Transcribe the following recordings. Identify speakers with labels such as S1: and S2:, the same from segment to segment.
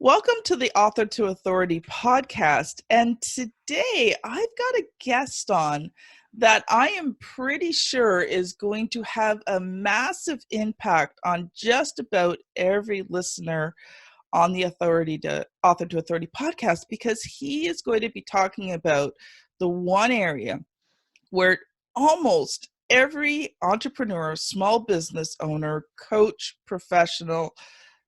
S1: Welcome to the Author to Authority podcast. And today I've got a guest on that I am pretty sure is going to have a massive impact on just about every listener on the Author to Authority podcast, because he is going to be talking about the one area where almost every entrepreneur, small business owner, coach, professional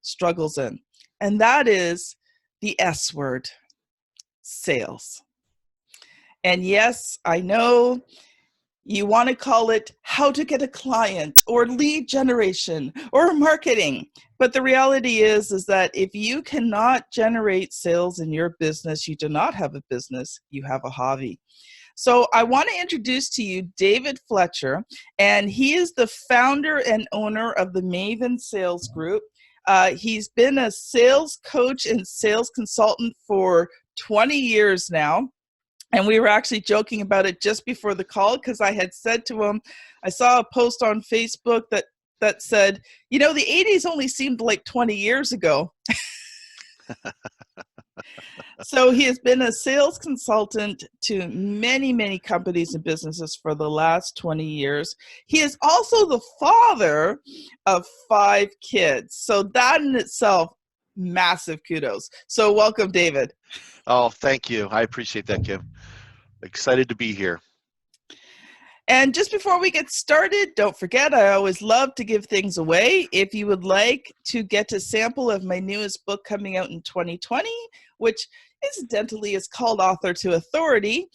S1: struggles in. And that is the S word, sales. And yes, I know you want to call it how to get a client or lead generation or marketing. But the reality is that if you cannot generate sales in your business, you do not have a business, you have a hobby. So I want to introduce to you David Fletcher, and he is the founder and owner of the Maven Sales Group. He's been a sales coach and sales consultant for 20 years now. And we were actually joking about it just before the call, because I had said to him, I saw a post on Facebook that said, you know, the 80s only seemed like 20 years ago. So he has been a sales consultant to many, many companies and businesses for the last 20 years. He is also the father of 5 kids. So that in itself, massive kudos. So welcome, David.
S2: Oh, thank you. I appreciate that, Kim. Excited to be here.
S1: And just before we get started, don't forget, I always love to give things away. If you would like to get a sample of my newest book coming out in 2020, which incidentally is called Author to Authority,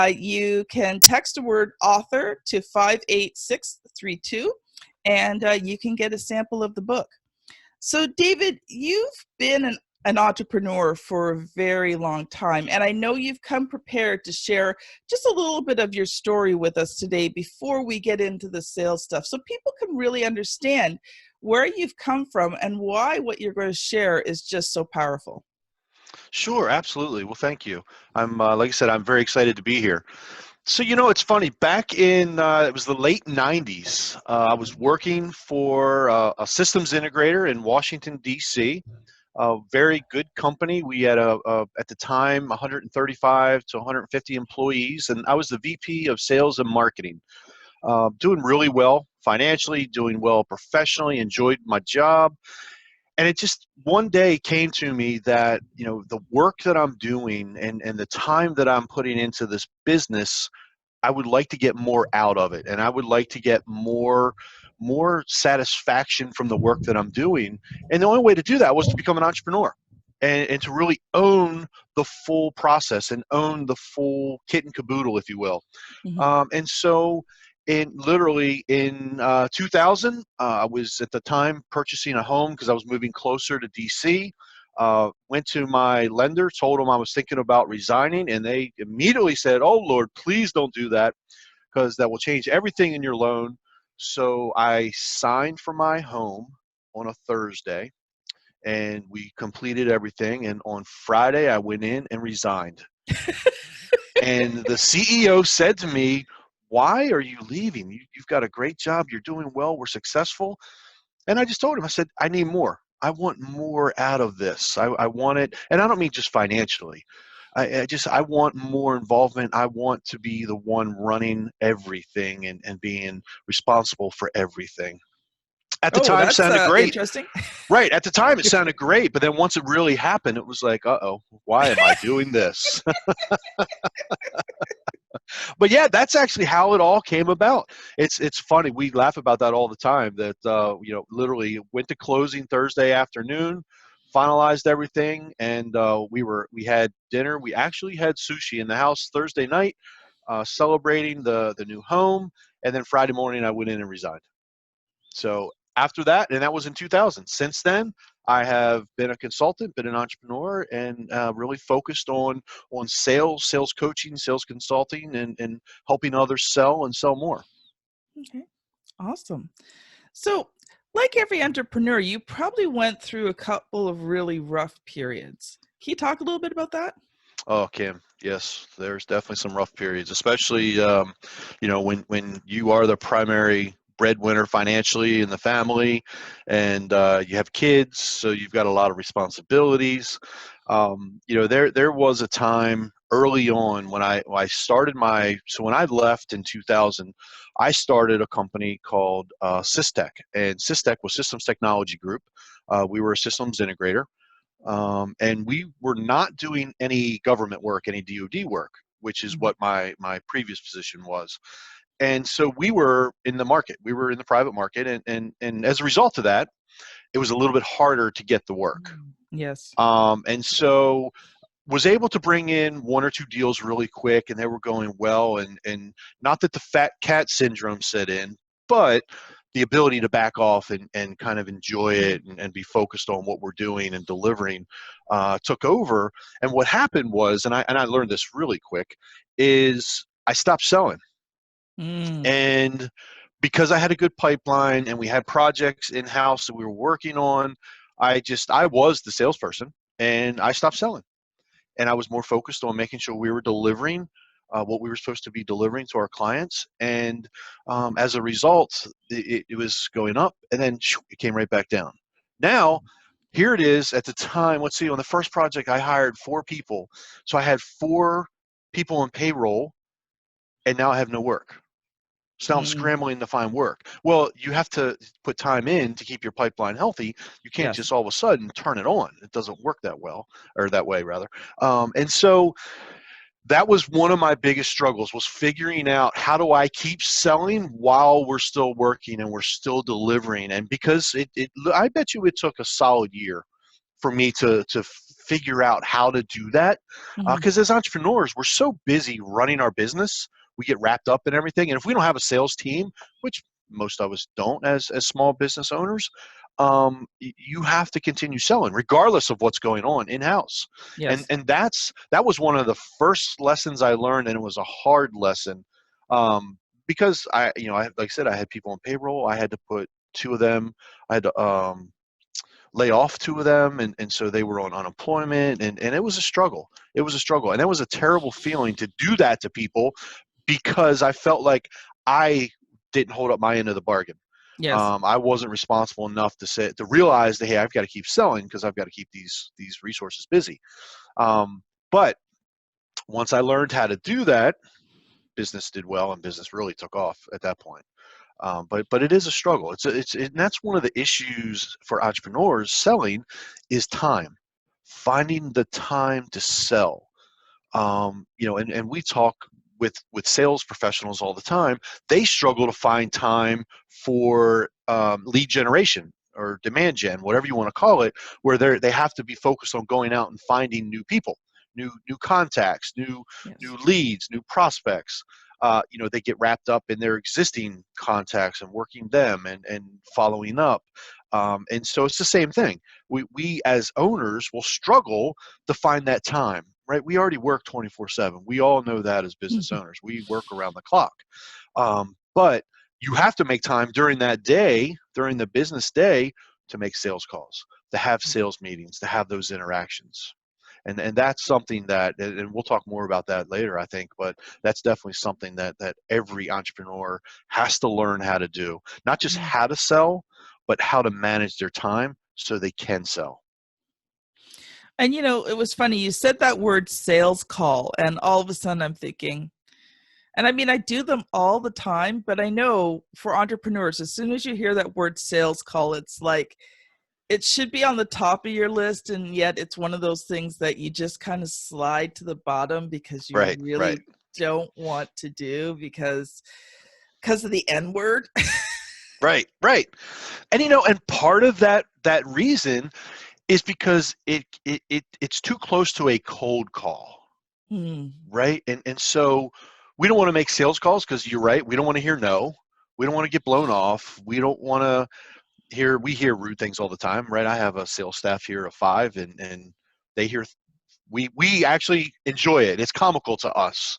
S1: you can text the word author to 58632, and you can get a sample of the book. So David, you've been an entrepreneur for a very long time, and I know you've come prepared to share just a little bit of your story with us today before we get into the sales stuff, so people can really understand where you've come from and why what you're going to share is just so powerful.
S2: Sure, absolutely. Well, thank you. I'm like I said, I'm very excited to be here. So, you know, it's funny. Back in it was the late 90s, I was working for a systems integrator in Washington, D.C., a very good company. We had at the time 135 to 150 employees, and I was the VP of sales and marketing. Doing really well financially, doing well professionally, enjoyed my job. And it just one day came to me that, you know, the work that I'm doing and the time that I'm putting into this business, I would like to get more out of it. And I would like to get more satisfaction from the work that I'm doing. And the only way to do that was to become an entrepreneur and to really own the full process and own the full kit and caboodle, if you will.
S1: Mm-hmm.
S2: And so in 2000, I was at the time purchasing a home because I was moving closer to DC. Went to my lender, told them I was thinking about resigning, and they immediately said, "Oh Lord, please don't do that, because that will change everything in your loan." So I signed for my home on a Thursday, and we completed everything. And on Friday, I went in and resigned. And the CEO said to me, "Why are you leaving? You've got a great job. You're doing well. We're successful." And I just told him, I said, "I need more. I want more out of this. I want it." And I don't mean just financially. I want more involvement. I want to be the one running everything and being responsible for everything. At the
S1: Oh,
S2: time,
S1: that's
S2: sounded great.
S1: interesting.
S2: Right. At the time, it sounded great. But then once it really happened, it was like, uh-oh, why am I doing this? But yeah, that's actually how it all came about. It's funny. We laugh about that all the time, that you know, literally went to closing Thursday afternoon, finalized everything, and we had dinner. We actually had sushi in the house Thursday night, celebrating the new home, and then Friday morning I went in and resigned. So after that, and that was in 2000. Since then, I have been a consultant, been an entrepreneur, and really focused on sales coaching, sales consulting, and helping others sell and sell more.
S1: Okay, awesome. So, like every entrepreneur, you probably went through a couple of really rough periods. Can you talk a little bit about that?
S2: Oh, Kim, yes, there's definitely some rough periods, especially you know, when you are the primary breadwinner financially in the family, and you have kids, so you've got a lot of responsibilities. There was a time early on when I started when I left in 2000, I started a company called Systech, and Systech was Systems Technology Group. We were a systems integrator, and we were not doing any government work, any DoD work, which is
S1: Mhm.
S2: what my previous position was. And so we were in the market. We were in the private market, and as a result of that, it was a little bit harder to get the work.
S1: Yes.
S2: And so was able to bring in one or two deals really quick, and they were going well. And not that the fat cat syndrome set in, but the ability to back off and kind of enjoy it and be focused on what we're doing and delivering took over. And what happened was, and I learned this really quick, is I stopped selling.
S1: Mm.
S2: And because I had a good pipeline and we had projects in house that we were working on, I was the salesperson, and I stopped selling. And I was more focused on making sure we were delivering what we were supposed to be delivering to our clients. And as a result, it was going up, and then it came right back down. Now, here it is at the time. Let's see, on the first project, I hired 4 people. So I had 4 people on payroll, and now I have no work. So now I'm
S1: Mm.
S2: scrambling to find work. Well, you have to put time in to keep your pipeline healthy. You can't
S1: Yes.
S2: just all of a sudden turn it on. It doesn't work that well, or that way rather. And so that was one of my biggest struggles, was figuring out how do I keep selling while we're still working and we're still delivering. And because I bet you it took a solid year for me to figure out how to do that.
S1: Mhm.
S2: Because as entrepreneurs, we're so busy running our business, we get wrapped up in everything. And if we don't have a sales team, which most of us don't as small business owners, you have to continue selling regardless of what's going on in house. And
S1: Yes.
S2: and that was one of the first lessons I learned, and it was a hard lesson, because like I said, I had people on payroll. I had to put 2 of them. I had to lay off 2 of them, and so they were on unemployment, and it was a struggle. It was a struggle, and it was a terrible feeling to do that to people, because I felt like I didn't hold up my end of the bargain.
S1: Yes.
S2: I wasn't responsible enough to realize that, hey, I've got to keep selling because I've got to keep these resources busy. But once I learned how to do that, business did well, and business really took off at that point. But it is a struggle. And that's one of the issues for entrepreneurs selling, is time, finding the time to sell. And we talk with sales professionals all the time. They struggle to find time for lead generation or demand gen, whatever you want to call it, where they have to be focused on going out and finding new people, new contacts, new
S1: Yes.
S2: leads, new prospects. They get wrapped up in their existing contacts and working them and following up. And so it's the same thing. We as owners will struggle to find that time, right? We already work 24/7. We all know that as business
S1: Mhm.
S2: owners. We work around the clock. But you have to make time during that day, during the business day, to make sales calls, to have sales meetings, to have those interactions. And that's something that, and we'll talk more about that later, I think, but that's definitely something that every entrepreneur has to learn how to do. Not just
S1: Mhm.
S2: how to sell, but how to manage their time so they can sell.
S1: And it was funny. You said that word sales call, and all of a sudden I'm thinking, and I mean, I do them all the time, but I know for entrepreneurs, as soon as you hear that word sales call, it's like it should be on the top of your list. And yet it's one of those things that you just kind of slide to the bottom because you
S2: Right, right.
S1: really don't want to do because of the N word.
S2: Right, right. And part of that reason is because it's too close to a cold call,
S1: Hmm.
S2: right? And so we don't want to make sales calls, because you're right, we don't want to hear no. We don't want to get blown off. We don't want to hear rude things all the time, right? I have a sales staff here of 5, and they hear we actually enjoy it. It's comical to us.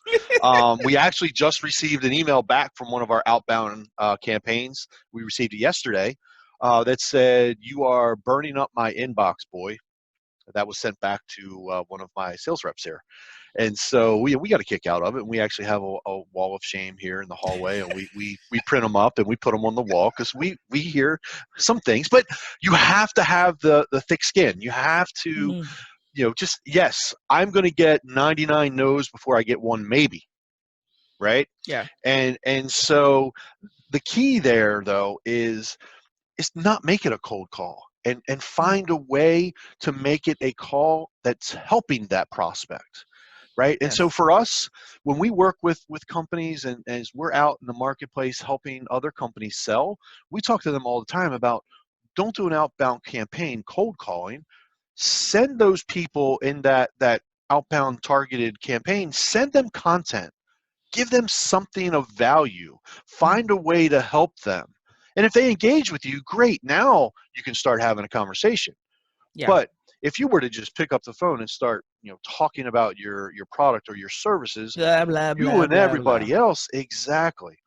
S2: We actually just received an email back from one of our outbound campaigns. We received it yesterday, that said, "You are burning up my inbox, boy." That was sent back to one of my sales reps here. And so we got a kick out of it. And we actually have a wall of shame here in the hallway, and we print them up and we put them on the wall because we hear some things. But you have to have the thick skin. You have to,
S1: Hmm.
S2: just, yes, I'm going to get 99 no's before I get one maybe, right?
S1: Yeah.
S2: And so the key there, though, is not make it a cold call, and
S1: Mm.
S2: find a way to make it a call that's helping that prospect, right? And so
S1: Yes.
S2: for us, when we work with companies, and as we're out in the marketplace helping other companies sell, we talk to them all the time about, don't do an outbound campaign cold calling. Send those people in that outbound targeted campaign, send them content, give them something of value,
S1: Mm.
S2: find a way to help them. And if they engage with you, great, now you can start having a conversation.
S1: Yeah.
S2: But if you were to just pick up the phone and start, talking about your product or your services,
S1: Blah, blah,
S2: you
S1: blah,
S2: and
S1: blah, blah.
S2: everybody else, exactly,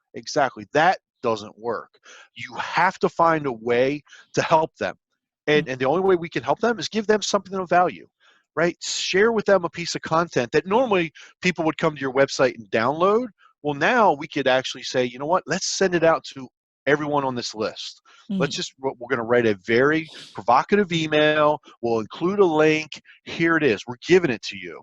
S2: that doesn't work. You have to find a way to help them.
S1: Mm.
S2: And the only way we can help them is give them something of value, right? Share with them a piece of content that normally people would come to your website and download. Well, now we could actually say, you know what, let's send it out to everyone on this list.
S1: Mm.
S2: We're going to write a very provocative email. We'll include a link. Here it is. We're giving it to you.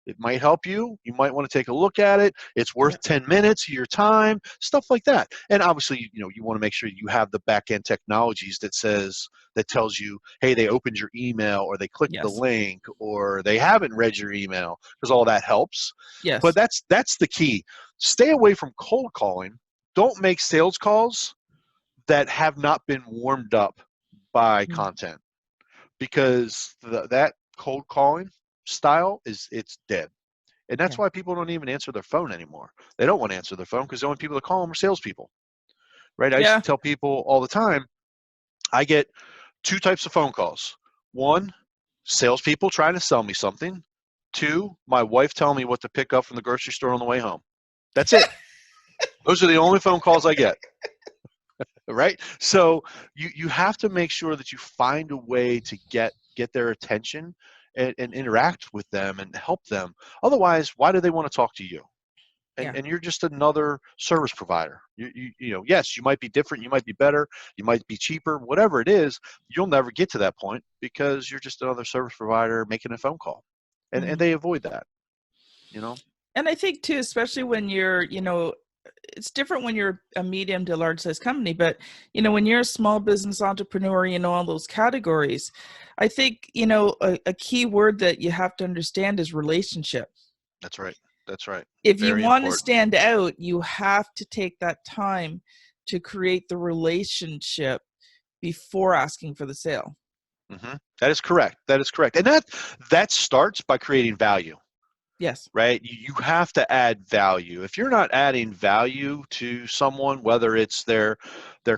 S2: It might help you. You might want to take a look at it. It's
S1: Yeah.
S2: worth 10 minutes of your time, stuff like that. And obviously, you want to make sure you have the back end technologies that tells you, hey, they opened your email, or they clicked the
S1: Yes.
S2: link, or they haven't read your email, because all that helps. But
S1: Yes.
S2: that's the key. Stay away from cold calling. Don't make sales calls that have not been warmed up by
S1: Mm.
S2: content, because that cold calling style it's dead. And that's
S1: Yeah.
S2: why people don't even answer their phone anymore. They don't want to answer their phone because the only people that call them are salespeople, right? I used to
S1: Yeah.
S2: tell people all the time, I get two types of phone calls. One, salespeople trying to sell me something. Two, my wife telling me what to pick up from the grocery store on the way home. That's it. Those are the only phone calls I get, right? So you have to make sure that you find a way to get their attention, and interact with them and help them. Otherwise, why do they want to talk to you? and
S1: Yeah.
S2: and you're just another service provider. Yes, you might be different, you might be better, you might be cheaper, whatever it is. You'll never get to that point because you're just another service provider making a phone call, and
S1: Mm.
S2: they avoid that.
S1: And I think too, especially when you're, it's different when you're a medium to large size company, but when you're a small business entrepreneur, all those categories, I think, a key word that you have to understand is relationship.
S2: That's right, that's right,
S1: If you
S2: very
S1: want to
S2: important.
S1: stand out, you have to take that time to create the relationship before asking for the sale.
S2: That is correct, and that starts by creating value,
S1: Yes.
S2: right? You have to add value. If you're not adding value to someone, whether it's their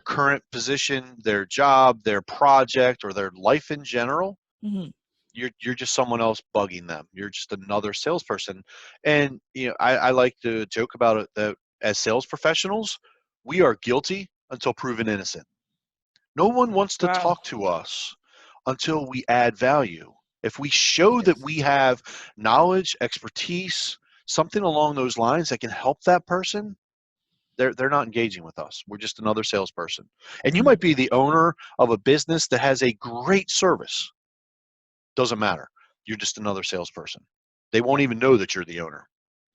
S2: current position, their job, their project, or their life in general,
S1: Hmm.
S2: you're just someone else bugging them. You're just another salesperson. And I like to joke about it that as sales professionals, we are guilty until proven innocent. No one wants to
S1: Wow.
S2: talk to us until we add value. If we show that
S1: Yes.
S2: we have knowledge, expertise, something along those lines that can help that person, they're not engaging with us. We're just another salesperson. And you
S1: Hmm.
S2: might be the owner of a business that has a great service. Doesn't matter. You're just another salesperson. They won't
S1: Yeah.
S2: even know that you're the owner.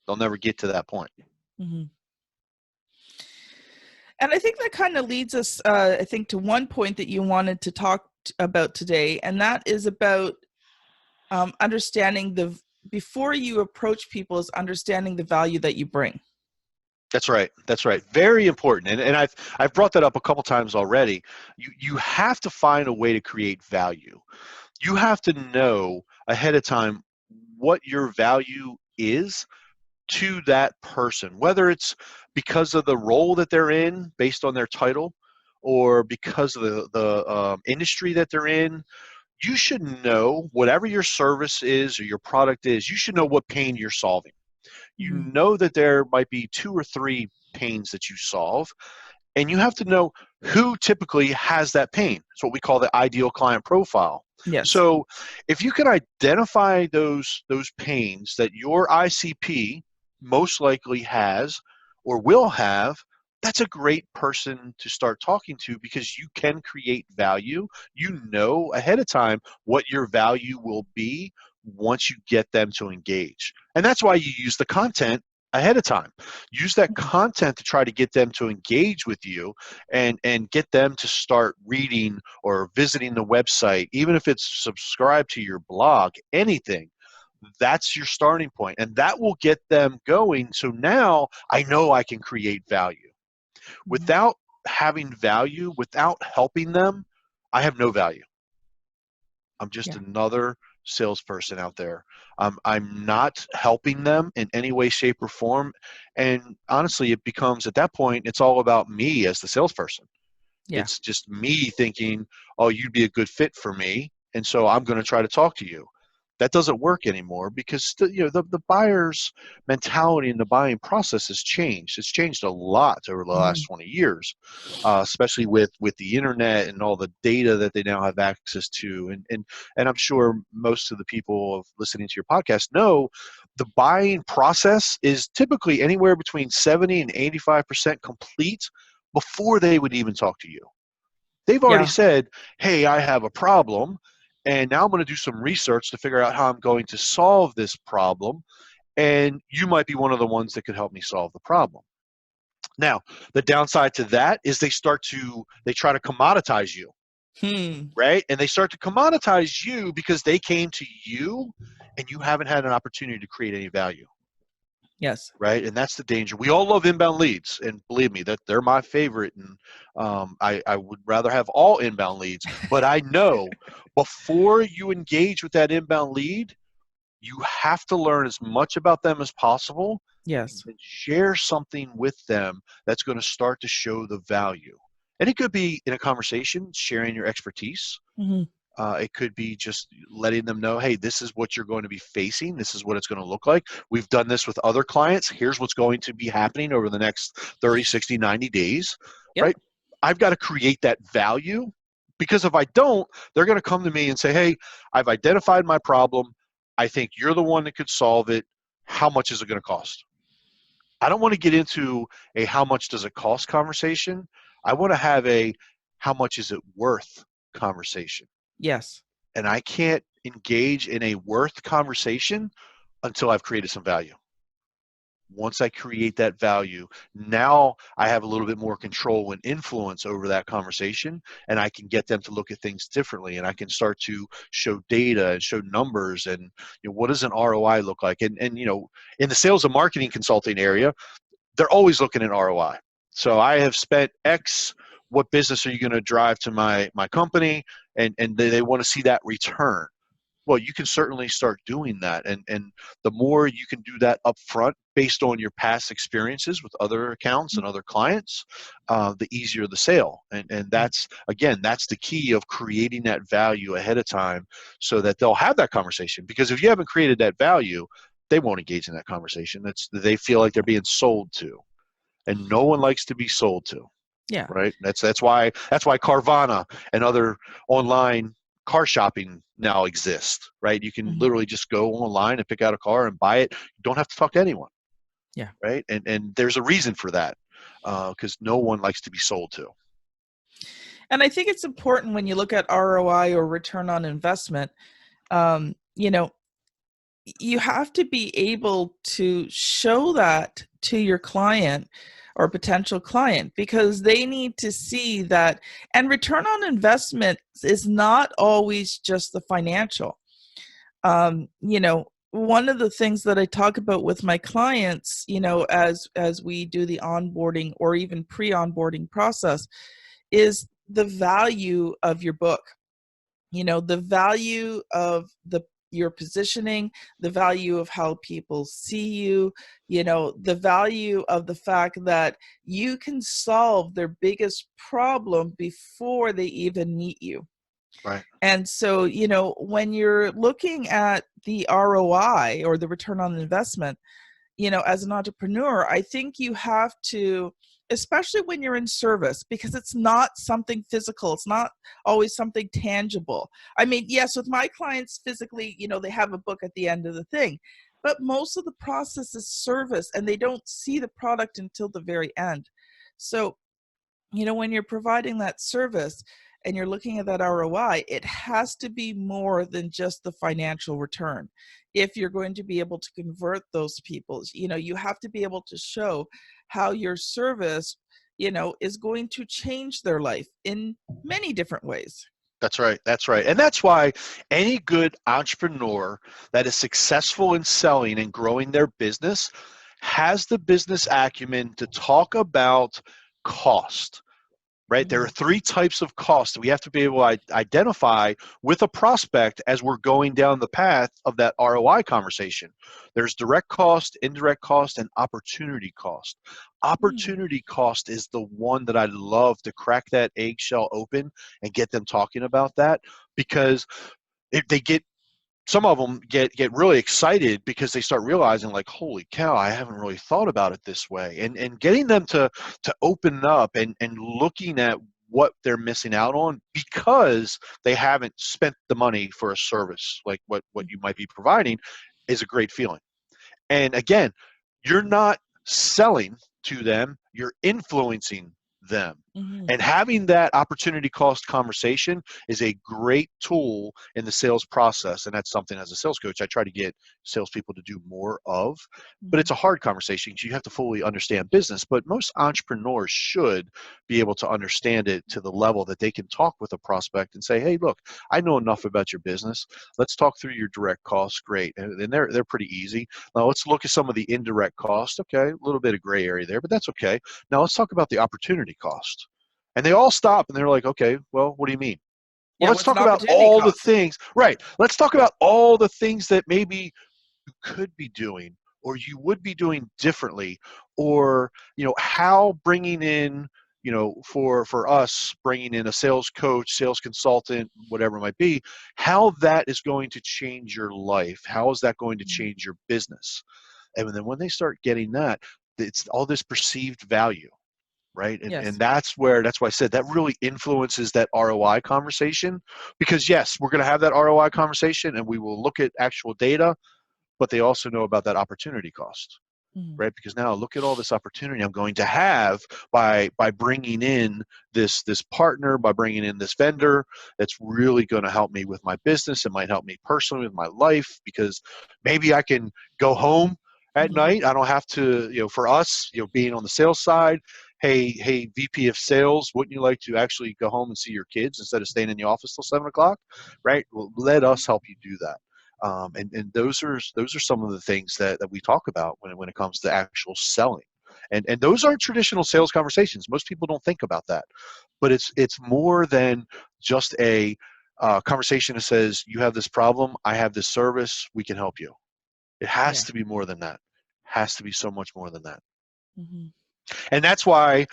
S2: They'll never get to that point.
S1: Hmm. And I think that kind of leads us, I think, to one point that you wanted to talk about today, and that is about understanding before you approach people, is understanding the value that you bring.
S2: That's right. That's right. Very important. And I've brought that up a couple times already. You have to find a way to create value. You have to know ahead of time what your value is to that person, whether it's because of the role that they're in based on their title, or because of the industry that they're in. You should know whatever your service is or your product is, you should know what pain you're solving. You
S1: Hmm.
S2: know that there might be two or three pains that you solve, And you have to know who typically has that pain. It's what we call the ideal client profile.
S1: Yes.
S2: So if you can identify those pains that your ICP most likely has or will have, that's a great person to start talking to, because you can create value. You know ahead of time what your value will be once you get them to engage. And that's why you use the content ahead of time. Use that content to try to get them to engage with you, and get them to start reading or visiting the website, even if it's subscribed to your blog, anything. That's your starting point, and that will get them going. So now I know I can create value. Without having value, without helping them, I have no value. I'm just
S1: Yeah.
S2: another salesperson out there. I'm not helping them in any way, shape, or form. And honestly, it becomes, at that point, it's all about me as the salesperson.
S1: Yeah.
S2: It's just me thinking, oh, you'd be a good fit for me, and so I'm going to try to talk to you. That doesn't work anymore, because the buyer's mentality and the buying process has changed. It's changed a lot over the last 20 years, especially with the internet and all the data that they now have access to. And I'm sure most of the people of listening to your podcast know the buying process is typically anywhere between 70 and 85% complete before they would even talk to you. They've already
S1: Yeah.
S2: said, hey, I have a problem, and now I'm going to do some research to figure out how I'm going to solve this problem, and you might be one of the ones that could help me solve the problem. Now, the downside to that is they try to commoditize you,
S1: Hmm.
S2: right? And they start to commoditize you because they came to you and you haven't had an opportunity to create any value.
S1: Yes.
S2: Right, and that's the danger. We all love inbound leads, and believe me, that they're my favorite. And I would rather have all inbound leads. But I know before you engage with that inbound lead, you have to learn as much about them as possible,
S1: Yes.
S2: and share something with them that's going to start to show the value. And it could be in a conversation, sharing your expertise.
S1: Mm-hmm.
S2: It could be just letting them know, hey, this is what you're going to be facing. This is what it's going to look like. We've done this with other clients. Here's what's going to be happening over the next 30, 60, 90 days,
S1: Yep.
S2: right? I've got to create that value, because if I don't, they're going to come to me and say, hey, I've identified my problem. I think you're the one that could solve it. How much is it going to cost? I don't want to get into a how much does it cost conversation. I want to have a how much is it worth conversation.
S1: Yes.
S2: And I can't engage in a worth conversation until I've created some value. Once I create that value, now I have a little bit more control and influence over that conversation, and I can get them to look at things differently, and I can start to show data and show numbers, and what does an ROI look like? And in the sales and marketing consulting area, they're always looking at ROI. So I have spent X. What business are you going to drive to my company? And they want to see that return. Well, you can certainly start doing that, and the more you can do that up front based on your past experiences with other accounts and other clients, the easier the sale. And that's, again, that's the key of creating that value ahead of time, so that they'll have that conversation. Because if you haven't created that value, they won't engage in that conversation. They feel like they're being sold to, and no one likes to be sold to.
S1: Yeah.
S2: Right? That's why Carvana and other online car shopping now exist. Right? You can
S1: Mm-hmm.
S2: literally just go online and pick out a car and buy it. You don't have to talk to anyone.
S1: Yeah.
S2: Right? And there's a reason for that, because no one likes to be sold to.
S1: And I think it's important when you look at ROI, or return on investment, um, you know, you have to be able to show that to your client or potential client, because they need to see that. And return on investment is not always just the financial. One of the things that I talk about with my clients, as we do the onboarding or even pre-onboarding process, is the value of your book. The value of your positioning, the value of how people see you, the value of the fact that you can solve their biggest problem before they even meet you.
S2: Right.
S1: And so, when you're looking at the ROI, or the return on investment, as an entrepreneur, I think you have to, especially when you're in service, because it's not something physical. It's not always something tangible. I mean, yes, with my clients physically, they have a book at the end of the thing, but most of the process is service and they don't see the product until the very end. So, when you're providing that service and you're looking at that ROI, it has to be more than just the financial return. If you're going to be able to convert those people, you have to be able to show how your service, is going to change their life in many different ways.
S2: That's right. That's right. And that's why any good entrepreneur that is successful in selling and growing their business has the business acumen to talk about cost. Right? There are
S1: Mm-hmm.
S2: 3 types of costs that we have to be able to identify with a prospect as we're going down the path of that ROI conversation. There's direct cost, indirect cost, and opportunity cost. Opportunity cost is the one that I love to crack that eggshell open and get them talking about that, because if they get some of them get really excited because they start realizing, like, holy cow, I haven't really thought about it this way, and getting them to open up and looking at what they're missing out on because they haven't spent the money for a service like what you might be providing is a great feeling. And again, you're not selling to them, you're influencing them.
S1: Mm-hmm.
S2: And having that opportunity cost conversation is a great tool in the sales process. And that's something, as a sales coach, I try to get salespeople to do more of. But
S1: Mm-hmm.
S2: it's a hard conversation because you have to fully understand business. But most entrepreneurs should be able to understand it to the level that they can talk with a prospect and say, hey, look, I know enough about your business. Let's talk through your direct costs. Great. And they're pretty easy. Now let's look at some of the indirect costs. Okay, a little bit of gray area there, but that's okay. Now let's talk about the opportunity cost. And they all stop and they're like, okay, well, what do you mean? Well,
S1: Yeah,
S2: let's
S1: what's an
S2: talk about
S1: opportunity
S2: all the
S1: cost?
S2: things. Right. Let's talk about all the things that maybe you could be doing or you would be doing differently, or, how bringing in, for us, bringing in a sales coach, sales consultant, whatever it might be, how that is going to change your life. How is that going to change your business? And then when they start getting that, it's all this perceived value, right? And
S1: Yes.
S2: that's why I said that really influences that ROI conversation, because yes, we're going to have that ROI conversation and we will look at actual data, but they also know about that opportunity cost,
S1: Mm-hmm.
S2: right? Because now look at all this opportunity I'm going to have by bringing in this partner, by bringing in this vendor that's really going to help me with my business. It might help me personally with my life, because maybe I can go home at
S1: Mm-hmm.
S2: night. I don't have to, for us, being on the sales side, hey, VP of sales, wouldn't you like to actually go home and see your kids instead of staying in the office till 7 o'clock, right? Well, let us help you do that. And those are some of the things that we talk about when it comes to actual selling. And those aren't traditional sales conversations. Most people don't think about that, but it's more than just a conversation that says, you have this problem, I have this service, we can help you. It has
S1: Yeah.
S2: to be more than that. It has to be so much more than that.
S1: Mm-hmm.
S2: And that's why,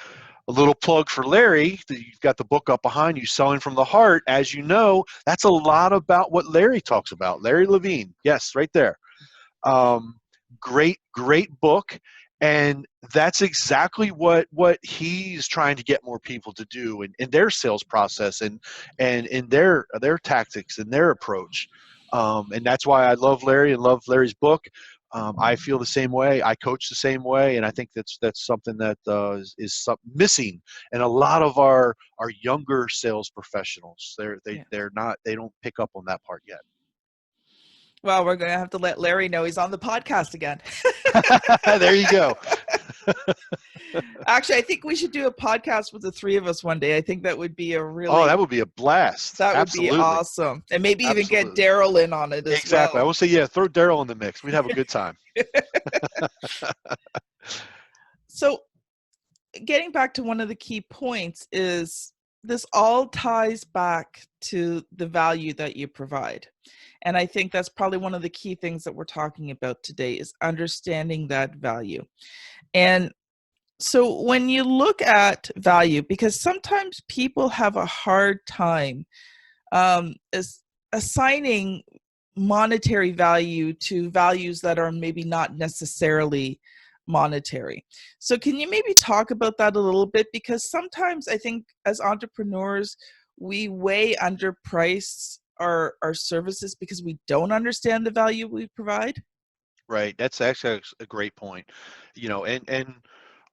S2: a little plug for Larry, you've got the book up behind you, Selling from the Heart. As you know, that's a lot about what Larry talks about. Larry Levine, yes, right there. Um, great book. And that's exactly what he's trying to get more people to do in their sales process and in their tactics and their approach. And that's why I love Larry and love Larry's book. I feel the same way. I coach the same way, and I think that's something that is missing in a lot of our younger sales professionals.
S1: Yeah.
S2: They don't pick up on that part yet.
S1: Well, we're going to have to let Larry know he's on the podcast again.
S2: There you go.
S1: Actually, I think we should do a podcast with the 3 of us one day. I think that would be
S2: Oh, that would be a blast.
S1: that would be
S2: Absolutely.
S1: awesome. And maybe even get
S2: Absolutely.
S1: Daryl in on it as
S2: Exactly. I
S1: well.
S2: will say, yeah, throw Daryl in the mix. We'd have a good time.
S1: So, getting back to one of the key points is this all ties back to the value that you provide. And I think that's probably one of the key things that we're talking about today is understanding that value. And so when you look at value, because sometimes people have a hard time assigning monetary value to values that are maybe not necessarily monetary. So can you maybe talk about that a little bit? Because sometimes I think as entrepreneurs, we way underprice our services because we don't understand the value we provide.
S2: Right. That's actually a great point. And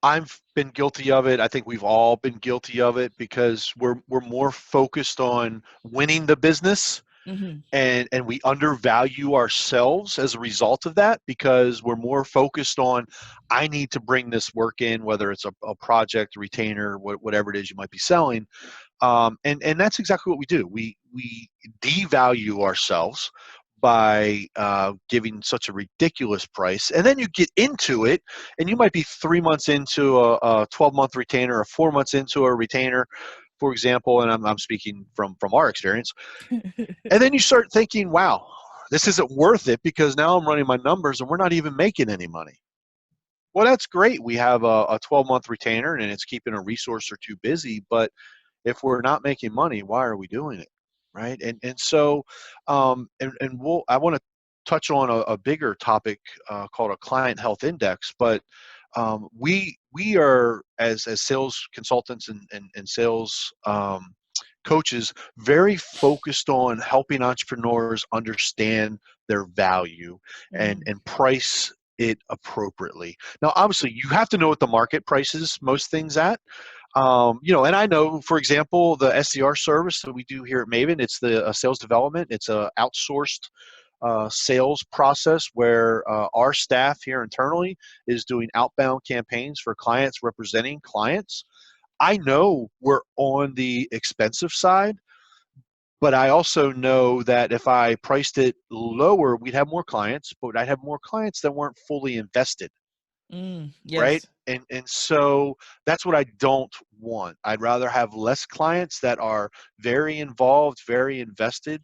S2: I've been guilty of it. I think we've all been guilty of it because we're more focused on winning the business,
S1: Hmm.
S2: and we undervalue ourselves as a result of that because we're more focused on, I need to bring this work in, whether it's a project, a retainer, whatever it is you might be selling. And that's exactly what we do. We devalue ourselves by giving such a ridiculous price, and then you get into it, and you might be 3 months into a 12-month retainer, or 4 months into a retainer, for example. And I'm speaking from our experience. And then you start thinking, wow, this isn't worth it because now I'm running my numbers and we're not even making any money. Well, that's great. We have a 12-month retainer and it's keeping a resource or two busy, but if we're not making money, why are we doing it, right? And so, I want to touch on a bigger topic called a client health index. But we are, as sales consultants and sales coaches, very focused on helping entrepreneurs understand their value
S1: Mm.
S2: and price it appropriately. Now, obviously, you have to know what the market prices most things at. And I know, for example, the SDR service that we do here at Maven, it's the sales development. It's a outsourced sales process where our staff here internally is doing outbound campaigns for clients, representing clients. I know we're on the expensive side, but I also know that if I priced it lower, we'd have more clients, but I'd have more clients that weren't fully invested,
S1: Mm,
S2: right?
S1: yes.
S2: And so that's what I don't want. I'd rather have less clients that are very involved, very invested,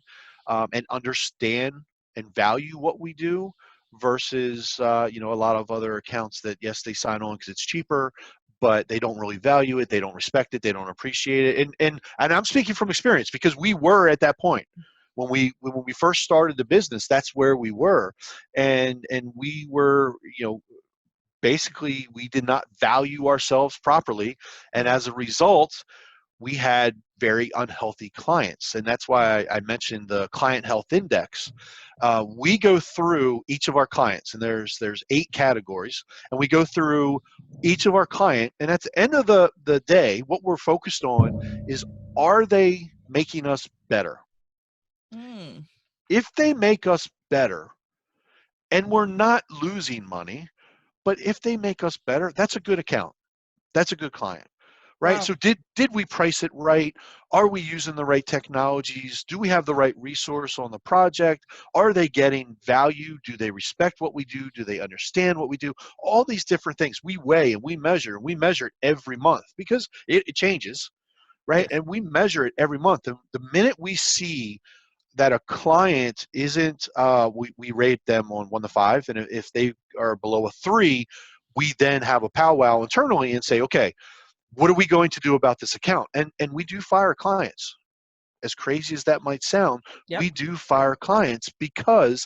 S2: and understand and value what we do, versus a lot of other accounts that, yes, they sign on because it's cheaper, but they don't really value it, they don't respect it, they don't appreciate it. And I'm speaking from experience because we were at that point when we first started the business. That's where we were, and we were, basically, we did not value ourselves properly, and
S1: Mm.
S2: as a result, we had very unhealthy clients. And that's why I mentioned the client health index. We go through each of our clients, and there's 8 categories, and we go through each of our client, and at the end of the day, what we're focused on is, are they making us better?
S1: Mm.
S2: If they make us better and we're not losing money, but if they make us better, that's a good account. That's a good client, right?
S1: Wow.
S2: So did we price it right? Are we using the right technologies? Do we have the right resource on the project? Are they getting value? Do they respect what we do? Do they understand what we do? All these different things we weigh and we measure, and we measure it every month because it changes, right?
S1: Yes.
S2: And we measure it every month. And the minute we see that a client isn't, we rate them on 1 to 5, and if they are below a 3, we then have a powwow internally and say, okay, what are we going to do about this account? And we do fire clients. As crazy as that might sound,
S1: Yep.
S2: we do fire clients because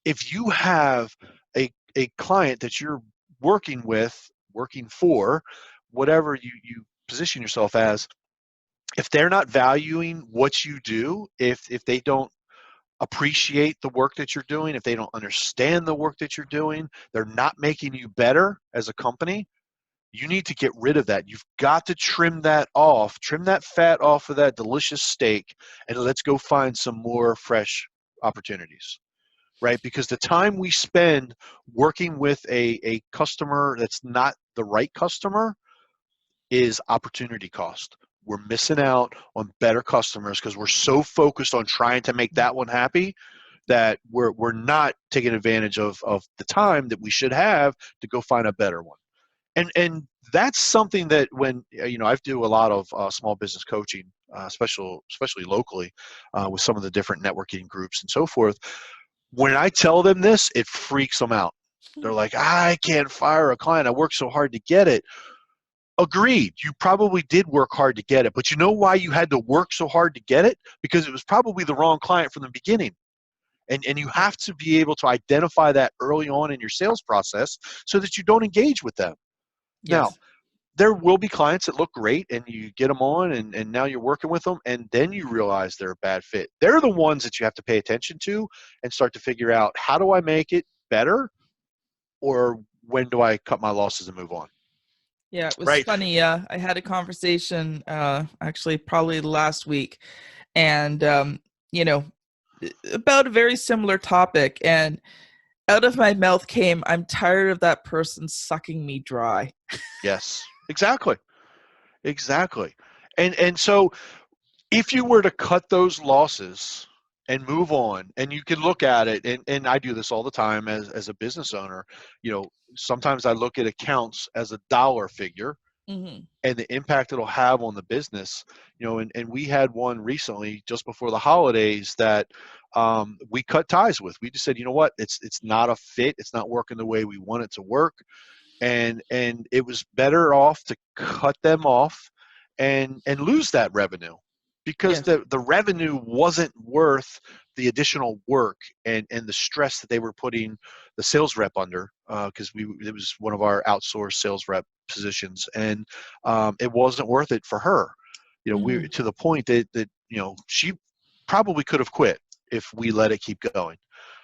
S2: if you have a client that you're working with, working for, whatever you position yourself as, if they're not valuing what you do, if they don't appreciate the work that you're doing, if they don't understand the work that you're doing, they're not making you better as a company, you need to get rid of that. You've got to trim that off, trim that fat off of that delicious steak, and let's go find some more fresh opportunities, right? Because the time we spend working with a customer that's not the right customer is opportunity cost. We're missing out on better customers because we're so focused on trying to make that one happy that we're not taking advantage of the time that we should have to go find a better one. And that's something that, when I do a lot of small business coaching, especially locally, with some of the different networking groups and so forth. When I tell them this, it freaks them out. They're like, I can't fire a client. I worked so hard to get it. Agreed. You probably did work hard to get it, but you know why you had to work so hard to get it? Because it was probably the wrong client from the beginning. And you
S1: Yeah.
S2: have to be able to identify that early on in your sales process so that you don't engage with them. Now,
S1: Yes.
S2: there will be clients that look great and you get them on and now you're working with them and then you realize they're a bad fit. They're the ones that you have to pay attention to and start to figure out, how do I make it better, or when do I cut my losses and move on?
S1: Yeah, it was
S2: Right.
S1: funny. I had a conversation actually probably last week, and you know, about a very similar topic. And out of my mouth came, "I'm tired of that person sucking me dry."
S2: Yes, exactly. Exactly. And so if you were to cut those losses and move on, and you can look at it, and I do this all the time as a business owner, sometimes I look at accounts as a dollar figure
S1: Hmm.
S2: and the impact it'll have on the business. And we had one recently just before the holidays that we cut ties with. We just said, you know what, it's not a fit, it's not working the way we want it to work, and it was better off to cut them off and lose that revenue, because
S1: Yes.
S2: the revenue wasn't worth the additional work and the stress that they were putting the sales rep under, because it was one of our outsourced sales rep positions, and it wasn't worth it for her. We,
S1: Hmm.
S2: to the point that she probably could have quit if we let it keep going.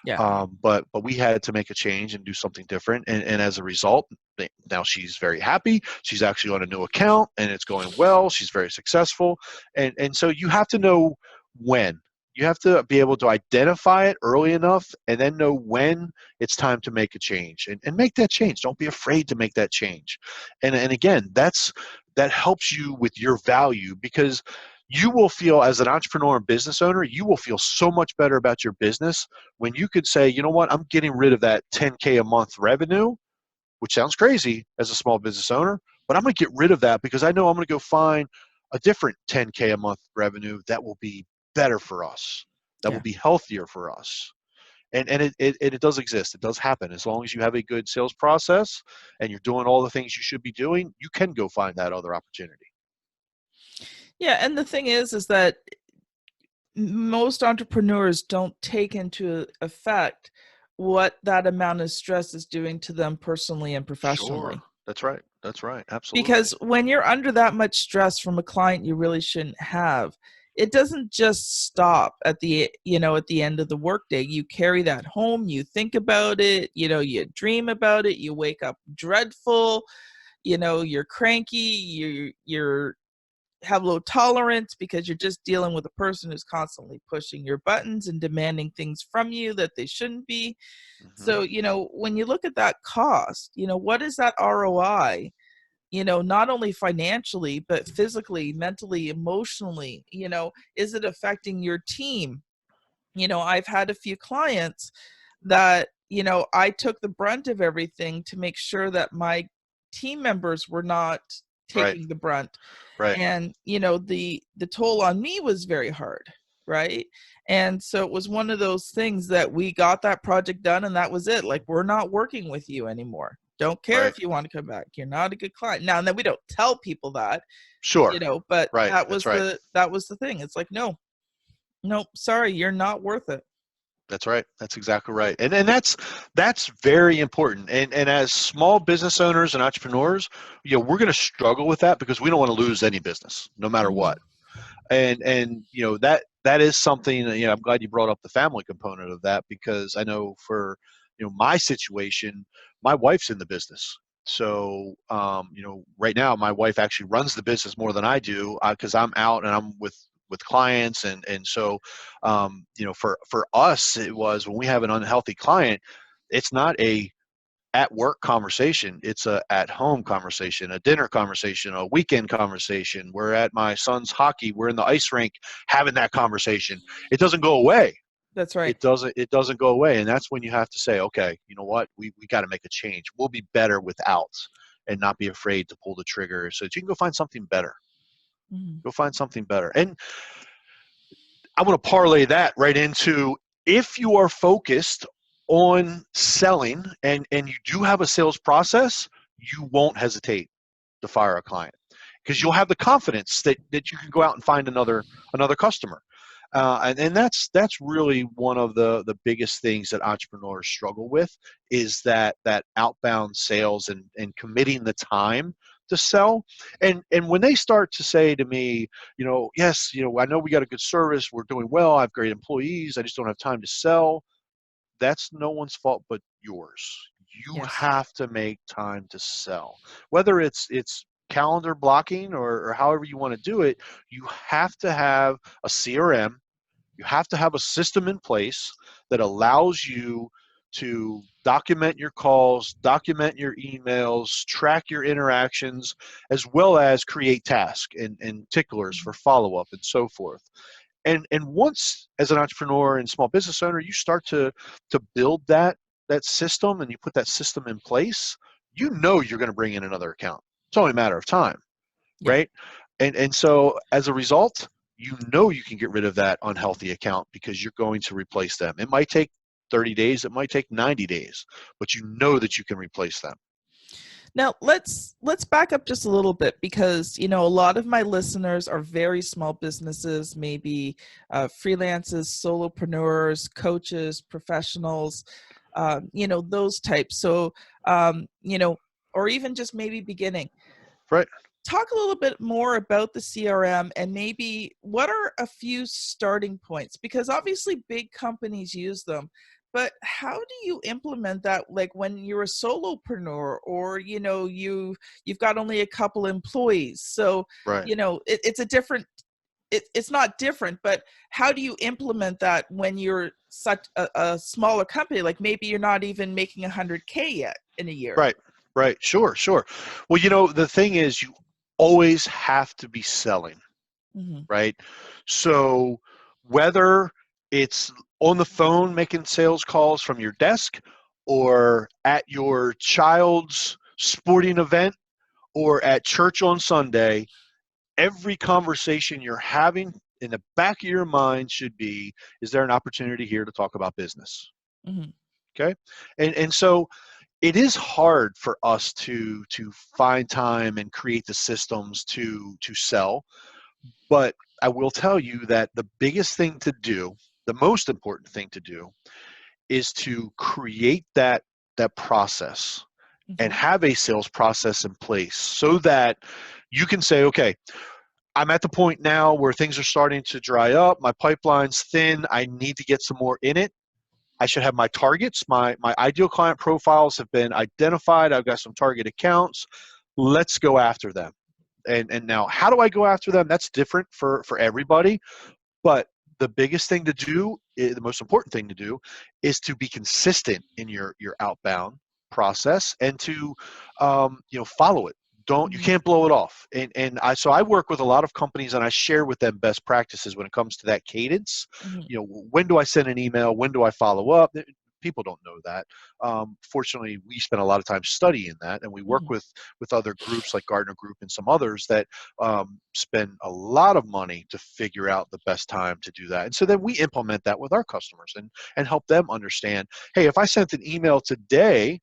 S1: Yeah.
S2: But we had to make a change and do something different, and as a result, now she's very happy. She's actually on a new account, and it's going well. She's very successful, and so you have to know when. You have to be able to identify it early enough, and then know when it's time to make a change, and make that change. Don't be afraid to make that change. And again, that helps you with your value, because you will feel, as an entrepreneur and business owner, you will feel so much better about your business when you could say, you know what, I'm getting rid of that 10K a month revenue, which sounds crazy as a small business owner, but I'm going to get rid of that because I know I'm going to go find a different 10K a month revenue that will be better for us, that will
S1: Yeah.
S2: be healthier for us. And it does exist. It does happen. As long as you have a good sales process and you're doing all the things you should be doing, you can go find that other opportunity.
S1: Yeah, and the thing is that most entrepreneurs don't take into effect what that amount of stress is doing to them personally and
S2: Sure.
S1: professionally.
S2: That's right. That's right.
S1: Because
S2: Absolutely.
S1: when you're under that much stress from a client you really shouldn't have, it doesn't just stop at the end of the workday. You carry that home, you think about it, you dream about it, you wake up dreadful, you're cranky, you're have low tolerance because you're just dealing with a person who's constantly pushing your buttons and demanding things from you that they shouldn't be.
S2: Hmm.
S1: So, when you look at that cost, what is that ROI? Not only financially, but physically, mentally, emotionally, is it affecting your team? I've had a few clients that, I took the brunt of everything to make sure that my team members were not
S2: Right.
S1: taking the brunt.
S2: Right.
S1: And the toll on me was very hard, right? And so it was one of those things that we got that project done and that was it. Like, we're not working with you anymore. Don't care
S2: Right.
S1: if you want to come back, you're not a good client. Now, and then we don't tell people that,
S2: Sure.
S1: but
S2: Right.
S1: that
S2: That's
S1: was
S2: right.
S1: the thing. It's like, no, no, sorry, you're not worth it.
S2: That's right. That's exactly right. And that's very important. And as small business owners and entrepreneurs, we're going to struggle with that because we don't want to lose any business, no matter what.
S1: Mhm.
S2: And that is something that, I'm glad you brought up the family component of that, because I know for my situation, my wife's in the business. So right now my wife actually runs the business more than I do, because I'm out and I'm with clients, and so for us, it was, when we have an unhealthy client, it's not a at work conversation, it's a at home conversation, a dinner conversation, a weekend conversation. We're at my son's hockey, we're in the ice rink having that conversation. It doesn't go away.
S1: That's right.
S2: It doesn't go away. And that's when you have to say, okay, you know what, we got to make a change. We'll be better without, and not be afraid to pull the trigger so that you can go find something better.
S1: Mhm.
S2: Go find something better. And I want to parlay that right into, if you are focused on selling and you do have a sales process, you won't hesitate to fire a client, because you'll
S1: Mhm.
S2: have the confidence that you can go out and find another customer. And that's really one of the biggest things that entrepreneurs struggle with is that outbound sales and committing the time to sell. And when they start to say to me, yes, I know we got a good service, we're doing well, I have great employees, I just don't have time to sell. That's no one's fault but yours. You
S1: Yes.
S2: have to make time to sell. Whether it's calendar blocking or however you want to do it, you have to have a CRM, you have to have a system in place that allows you to document your calls, document your emails, track your interactions, as well as create tasks and ticklers for follow-up and so forth. And once as an entrepreneur and small business owner, you start to build that system and you put that system in place, you're going to bring in another account. It's only a matter of time,
S1: Yeah.
S2: right? And so as a result, you can get rid of that unhealthy account because you're going to replace them. It might take 30 days, it might take 90 days, but you know that you can replace them.
S1: Now let's back up just a little bit because a lot of my listeners are very small businesses, maybe freelancers, solopreneurs, coaches, professionals, those types. So or even just maybe beginning.
S2: Right.
S1: Talk a little bit more about the CRM and maybe what are a few starting points, because obviously big companies use them, but how do you implement that, like when you're a solopreneur or you've got only a couple employees? So
S2: Right.
S1: it's a different, it's not different, but how do you implement that when you're such a smaller company, like maybe you're not even making 100K yet in a year?
S2: Right. Right. Sure. Sure. Well, the thing is, you always have to be selling,
S1: Hmm.
S2: right? So whether it's on the phone making sales calls from your desk or at your child's sporting event or at church on Sunday, every conversation you're having in the back of your mind should be, is there an opportunity here to talk about business?
S1: Hmm.
S2: Okay. And so it is hard for us to find time and create the systems to sell. But I will tell you that the biggest thing to do, the most important thing to do, is to create that process and
S1: Okay.
S2: have a sales process in place so that you can say, okay, I'm at the point now where things are starting to dry up, my pipeline's thin, I need to get some more in it. I should have my targets, my ideal client profiles have been identified, I've got some target accounts, let's go after them. And now how do I go after them? That's different for everybody. But the biggest thing to do, the most important thing to do, is to be consistent in your outbound process and to follow it. You
S1: Hmm.
S2: can't blow it off. And I work with a lot of companies and I share with them best practices when it comes to that cadence.
S1: Hmm.
S2: When do I send an email? When do I follow up? People don't know that. Fortunately, we spend a lot of time studying that, and we work
S1: Hmm.
S2: with other groups like Gardner Group and some others that spend a lot of money to figure out the best time to do that. And so then we implement that with our customers and help them understand, hey, if I sent an email today,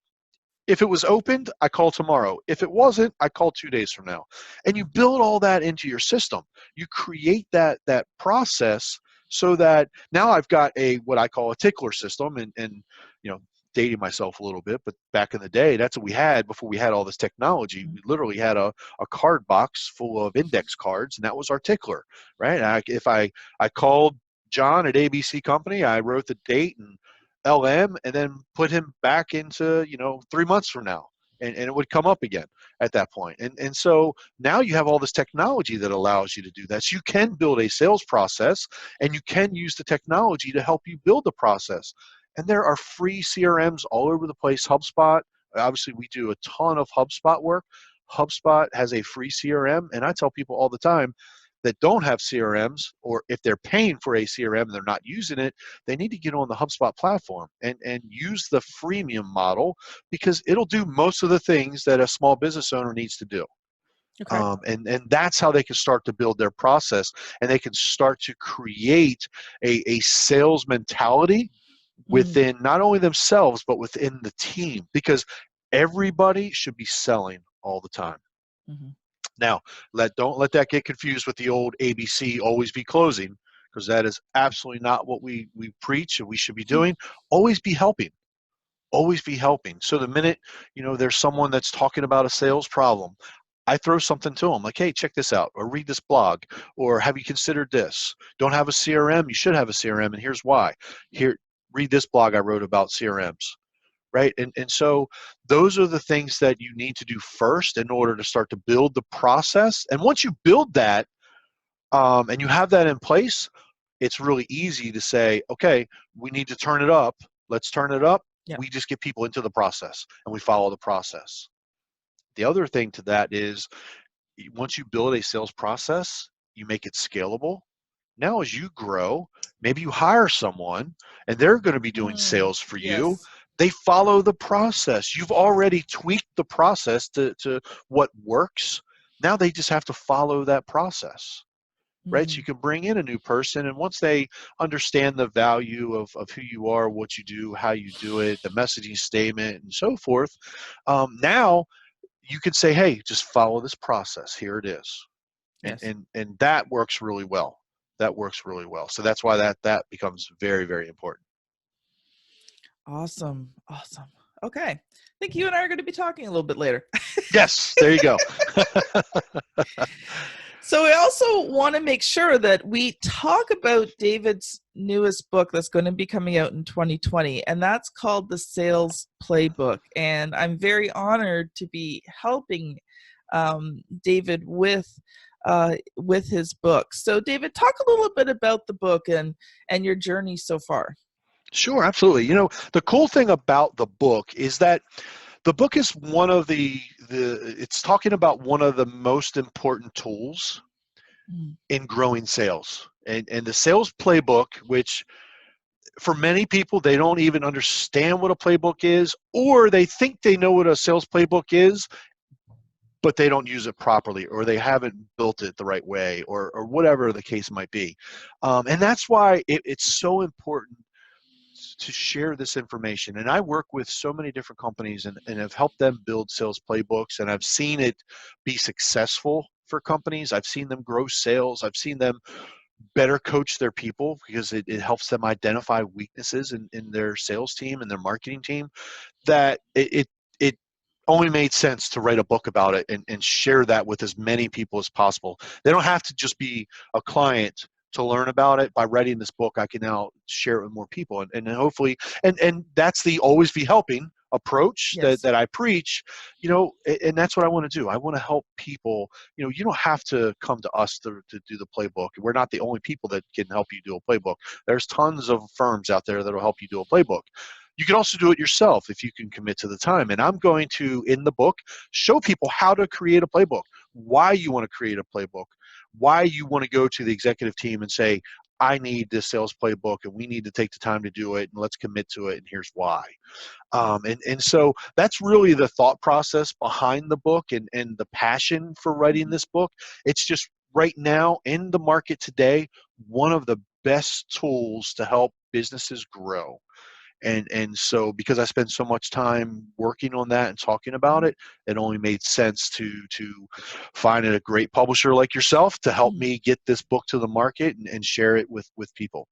S2: if it was opened, I call tomorrow. If it wasn't, I call 2 days from now. And you build all that into your system. You create that process so that now I've got a what I call a tickler system and you know dating myself a little bit, but back in the day, that's what we had before we had all this technology. We literally had a card box full of index cards, and that was our tickler, right? If I called John at ABC Company, I wrote the date and LM and then put him back into 3 months from now, and it would come up again at that point. And so now you have all this technology that allows you to do that. So you can build a sales process and you can use the technology to help you build the process. And there are free CRMs all over the place. HubSpot, obviously we do a ton of HubSpot work. HubSpot has a free CRM, and I tell people all the time that don't have CRMs, or if they're paying for a CRM and they're not using it, they need to get on the HubSpot platform and use the freemium model because it'll do most of the things that a small business owner needs to do.
S1: Okay.
S2: And that's how they can start to build their process, and they can start to create a sales mentality
S1: Hmm.
S2: within not only themselves but within the team, because everybody should be selling all the time.
S1: Hmm.
S2: Now, don't let that get confused with the old ABC, always be closing, because that is absolutely not what we preach and we should be doing. Always be helping. Always be helping. So the minute, there's someone that's talking about a sales problem, I throw something to them like, hey, check this out, or read this blog, or have you considered this? Don't have a CRM? You should have a CRM, and here's why. Here, read this blog I wrote about CRMs, right? And so those are the things that you need to do first in order to start to build the process. And once you build that, and you have that in place, it's really easy to say, okay, we need to turn it up. Let's turn it up.
S1: Yeah.
S2: We just get people into the process and we follow the process. The other thing to that is once you build a sales process, you make it scalable. Now, as you grow, maybe you hire someone and they're going to be doing sales for you.
S1: Yes.
S2: They follow the process. You've already tweaked the process to what works. Now they just have to follow that process, right? So you can bring in a new person, and once they understand the value of who you are, what you do, how you do it, the messaging statement, and so forth, now you can say, hey, just follow this process. Here it is.
S1: Yes.
S2: And that works really well. That works really well. So that's why that becomes very, very important.
S1: Awesome. Awesome. Okay. I think you and I are going to be talking a little bit later.
S2: Yes, there you go.
S1: So we also want to make sure that we talk about David's newest book that's going to be coming out in 2020, and that's called The Sales Playbook. And I'm very honored to be helping David with his book. So David, talk a little bit about the book and your journey so far.
S2: Sure, absolutely. The cool thing about the book is that the book is one of it's talking about one of the most important tools in growing sales. And the sales playbook, which for many people, they don't even understand what a playbook is, or they think they know what a sales playbook is, but they don't use it properly, or they haven't built it the right way, or whatever the case might be. And that's why it's so important to share this information. And I work with so many different companies and have helped them build sales playbooks, and I've seen it be successful for companies. I've seen them grow sales. I've seen them better coach their people because it helps them identify weaknesses in their sales team and their marketing team, that it only made sense to write a book about it and share that with as many people as possible. They don't have to just be a client to learn about it. By writing this book, I can now share it with more people, and hopefully, and that's the always be helping approach
S1: Yes.
S2: that I preach, and that's what I want to do. I want to help people. You don't have to come to us to do the playbook. We're not the only people that can help you do a playbook. There's tons of firms out there that will help you do a playbook. You can also do it yourself if you can commit to the time. And I'm going to, in the book, show people how to create a playbook, why you want to create a playbook, why you want to go to the executive team and say, I need this sales playbook and we need to take the time to do it and let's commit to it and here's why. And so that's really the thought process behind the book and the passion for writing this book. It's just right now in the market today, one of the best tools to help businesses grow. And so because I spend so much time working on that and talking about it, it only made sense to find a great publisher like yourself to help me get this book to the market and share it with people.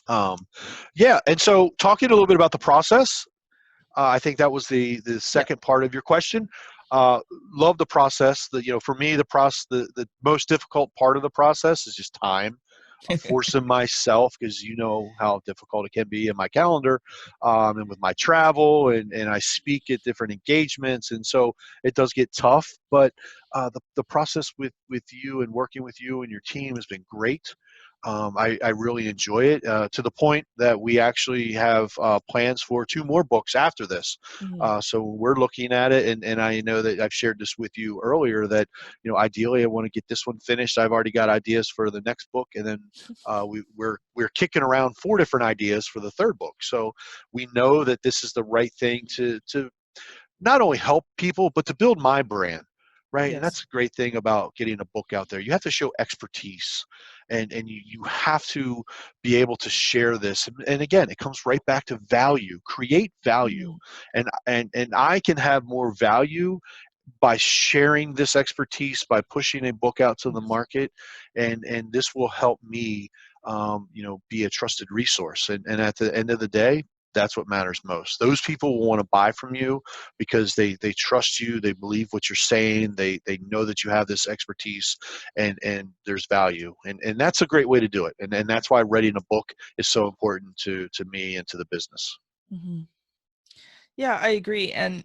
S2: Yeah, and so talking a little bit about the process, I think that was the second part of your question. Love the process. For me, the most difficult part of the process is just time. Forcing myself, because you know how difficult it can be in my calendar, and with my travel, and I speak at different engagements, and so it does get tough. But the process with you and working with you and your team has been great. I really enjoy it, to the point that we actually have plans for 2 more books after this. So we're looking at it, and I know that I've shared this with you earlier that ideally I want to get this one finished. I've already got ideas for the next book, and then we're kicking around 4 different ideas for the third book. So we know that this is the right thing to not only help people, but to build my brand, right?
S1: Yes.
S2: And that's a great thing about getting a book out there. You have to show expertise, and you have to be able to share this. And again, it comes right back to value. Create value, and I can have more value by sharing this expertise, by pushing a book out to the market, and this will help me be a trusted resource. And at the end of the day, that's what matters most. Those people will want to buy from you because they trust you, they believe what you're saying, they know that you have this expertise, and there's value. And that's a great way to do it. And that's why writing a book is so important to me and to the business.
S1: Mm-hmm. Yeah, I agree. And,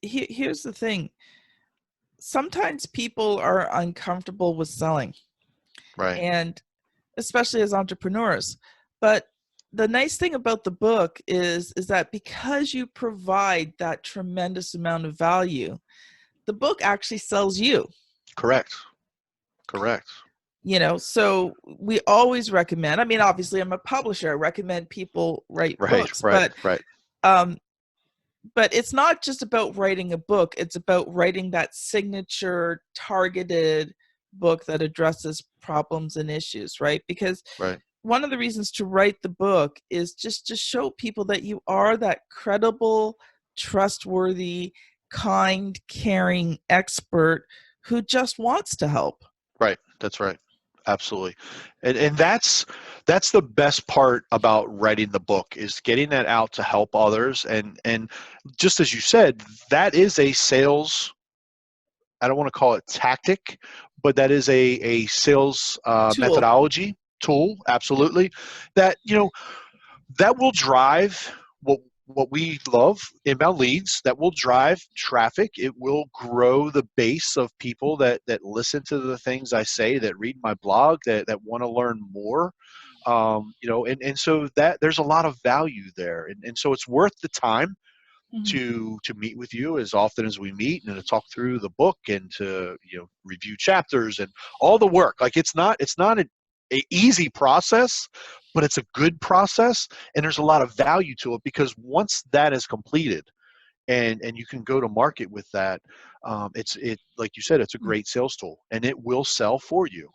S1: here's the thing. Sometimes people are uncomfortable with selling,
S2: Right.
S1: and especially as entrepreneurs. But the nice thing about the book is that because you provide that tremendous amount of value, the book actually sells you.
S2: Correct. Correct.
S1: So we always recommend, I mean, obviously I'm a publisher, I recommend people write
S2: Right.
S1: books,
S2: Right. Right.
S1: um, but it's not just about writing a book, it's about writing that signature targeted book that addresses problems and issues, right? Because
S2: Right.
S1: one of the reasons to write the book is just to show people that you are that credible, trustworthy, kind, caring expert who just wants to help.
S2: Right. That's right. Absolutely. And that's the best part about writing the book, is getting that out to help others. And just as you said, that is a sales, I don't want to call it tactic, but that is a sales
S1: Tool.
S2: methodology tool. Absolutely. That, that will drive what we love, inbound leads. That will drive traffic. It will grow the base of people that listen to the things I say, that read my blog, that want to learn more. And so that there's a lot of value there, and so it's worth the time
S1: Mhm.
S2: to meet with you as often as we meet, and to talk through the book, and to review chapters and all the work. Like, it's not a easy process, but it's a good process, and there's a lot of value to it, because once that is completed, and you can go to market with that, it like you said, it's a
S1: Mm.
S2: great sales tool, and it will sell for you.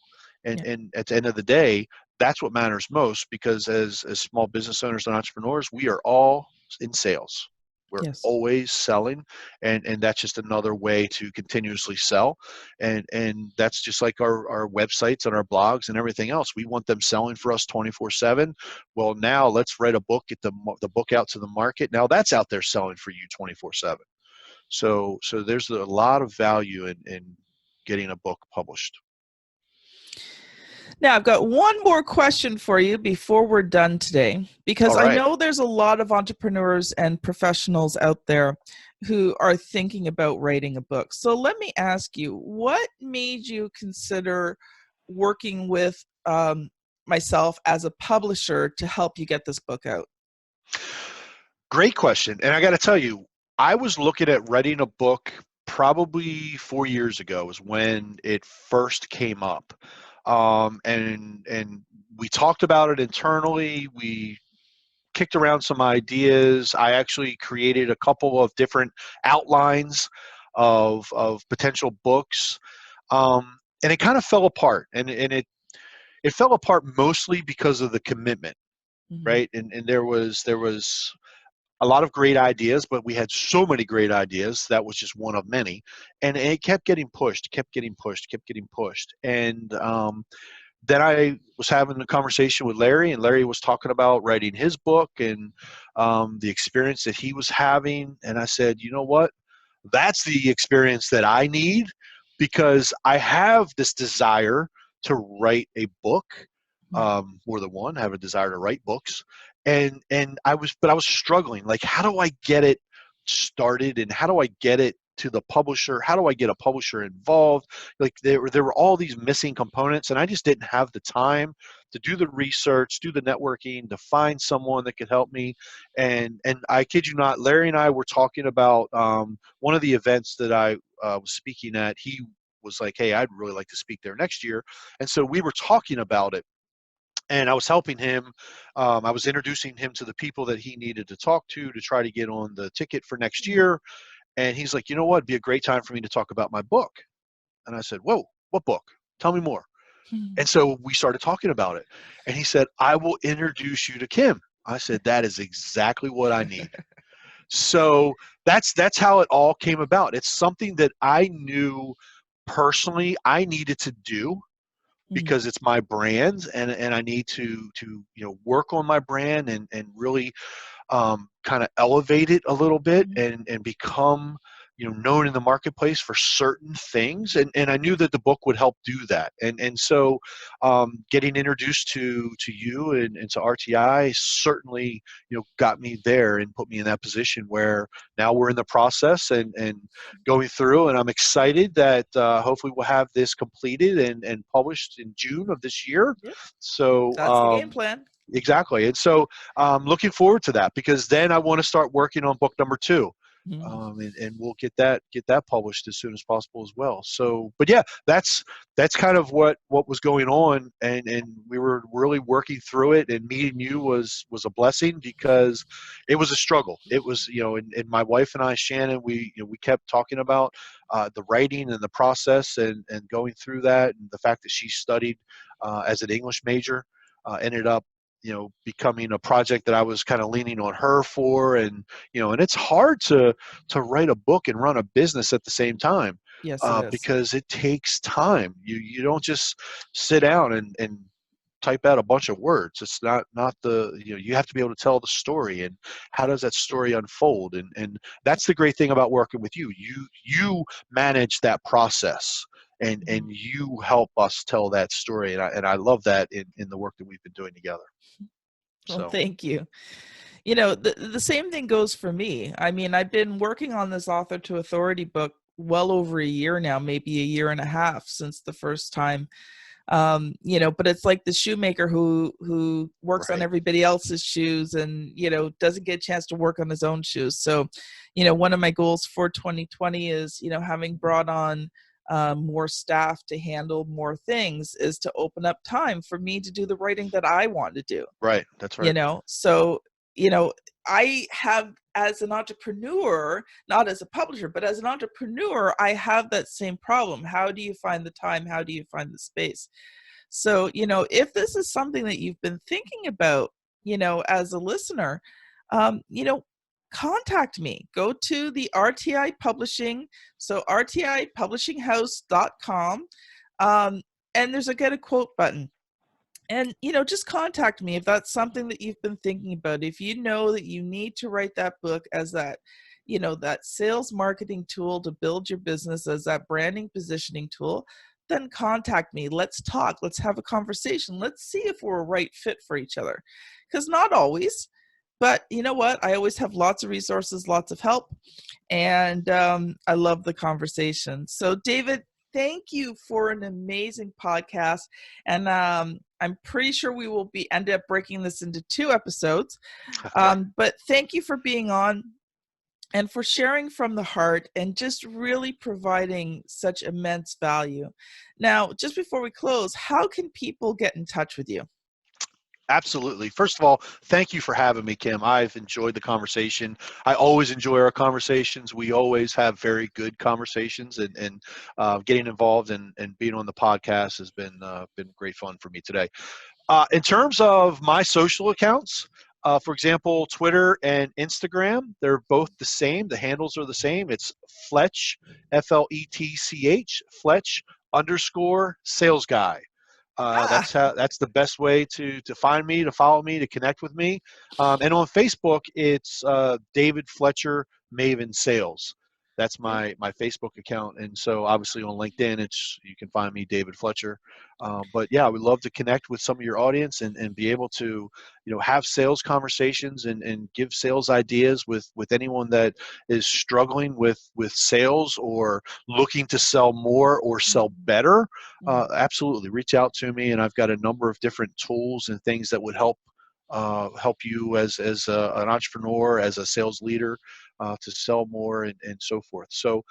S2: and
S1: Yeah.
S2: and at the end of the day, that's what matters most, because as small business owners and entrepreneurs, we are all in sales. We're
S1: Yes.
S2: always selling, and that's just another way to continuously sell. And that's just like our websites and our blogs and everything else. We want them selling for us 24/7. Well, now let's write a book, get the book out to the market. Now that's out there selling for you 24/7. So there's a lot of value in getting a book published.
S1: Now, I've got one more question for you before we're done today, because
S2: All
S1: I
S2: right.
S1: know there's a lot of entrepreneurs and professionals out there who are thinking about writing a book. So let me ask you, what made you consider working with myself as a publisher to help you get this book out?
S2: Great question. And I got to tell you, I was looking at writing a book probably 4 years ago, was when it first came up. And we talked about it internally. We kicked around some ideas. I actually created a couple of different outlines of potential books. And it kind of fell apart. And it fell apart mostly because of the commitment,
S1: Mhm.
S2: right? And there was a lot of great ideas, but we had so many great ideas. That was just one of many. And it kept getting pushed, kept getting pushed, kept getting pushed. And then I was having a conversation with Larry, and Larry was talking about writing his book, and the experience that he was having. And I said, you know what? That's the experience that I need, because I have this desire to write a book. More than one, I have a desire to write books. And I was struggling. Like, how do I get it started, and how do I get it to the publisher? How do I get a publisher involved? Like, there were all these missing components, and I just didn't have the time to do the research, do the networking, to find someone that could help me. And I kid you not, Larry and I were talking about one of the events that I was speaking at. He was like, "Hey, I'd really like to speak there next year," and so we were talking about it. And I was helping him. I was introducing him to the people that he needed to talk to try to get on the ticket for next year. And he's like, you know what? It'd be a great time for me to talk about my book. And I said, whoa, what book? Tell me more.
S1: Mhm.
S2: And so we started talking about it. And he said, I will introduce you to Kim. I said, that is exactly what I need. So that's how it all came about. It's something that I knew personally I needed to do,
S1: Mhm.
S2: because it's my brand, and I need to work on my brand and really kind of elevate it a little bit
S1: Mhm.
S2: and become known in the marketplace for certain things, and I knew that the book would help do that, and so getting introduced to you and to RTI certainly got me there and put me in that position where now we're in the process and going through, and I'm excited that hopefully we'll have this completed and published in June of this year.
S1: Yep.
S2: So
S1: That's the game plan.
S2: exactly. And so looking forward to that, because then I want to start working on book number two.
S1: Mhm.
S2: And we'll get that published as soon as possible as well. So, but yeah, that's kind of what was going on, and we were really working through it. And meeting you was a blessing, because it was a struggle. It was and my wife and I, Shannon, we kept talking about the writing and the process and going through that, and the fact that she studied as an English major ended up becoming a project that I was kind of leaning on her for, and it's hard to write a book and run a business at the same time,
S1: Yes, it is.
S2: because it takes time. You don't just sit down and type out a bunch of words. It's not the you have to be able to tell the story, and how does that story unfold, and that's the great thing about working with you. You manage that process, and
S1: Mhm.
S2: you help us tell that story, and I love that in the work that we've been doing together.
S1: Well,
S2: So
S1: thank you. The same thing goes for me. I mean, I've been working on this author to authority book well over a year now, maybe a year and a half since the first time. But it's like the shoemaker who works on
S2: right,
S1: everybody else's shoes and doesn't get a chance to work on his own shoes. So one of my goals for 2020 is having brought on more staff to handle more things, is to open up time for me to do the writing that I want to do.
S2: right, that's right.
S1: So you know I have, as an entrepreneur, not as a publisher, but as an entrepreneur, I have that same problem. How do you find the time? How do you find the space? So, if this is something that you've been thinking about, as a listener, contact me. Go to the RTI Publishing, so rtipublishinghouse.com, and there's a get a quote button. And, just contact me if that's something that you've been thinking about. If you know that you need to write that book as that, that sales marketing tool to build your business, as that branding positioning tool, then contact me. Let's talk. Let's have a conversation. Let's see if we're a right fit for each other. Because not always, but you know what? I always have lots of resources, lots of help, and I love the conversation. So, David, thank you for an amazing podcast, and I'm pretty sure we will be end up breaking this into 2 episodes.
S2: Okay.
S1: But thank you for being on and for sharing from the heart and just really providing such immense value. Now, just before we close, how can people get in touch with you?
S2: Absolutely. First of all, thank you for having me, Kim. I've enjoyed the conversation. I always enjoy our conversations. We always have very good conversations, and getting involved and being on the podcast has been great fun for me today. In terms of my social accounts, for example, Twitter and Instagram, they're both the same. The handles are the same. It's Fletch, Fletch, Fletch underscore sales guy.
S1: Ah,
S2: That's the best way to find me, to follow me, to connect with me. And on Facebook, it's David Fletcher Maven Sales. That's
S1: yeah.
S2: my Facebook account, and so obviously on LinkedIn, it's you can find me, David Fletcher. But yeah, I would love to connect with some of your audience and be able to have sales conversations and give sales ideas with anyone that is struggling with sales or looking to sell more or sell
S1: Mhm.
S2: better.
S1: Mhm.
S2: Absolutely, reach out to me, and I've got a number of different tools and things that would help you as an entrepreneur, as a sales leader, to sell more and so forth. So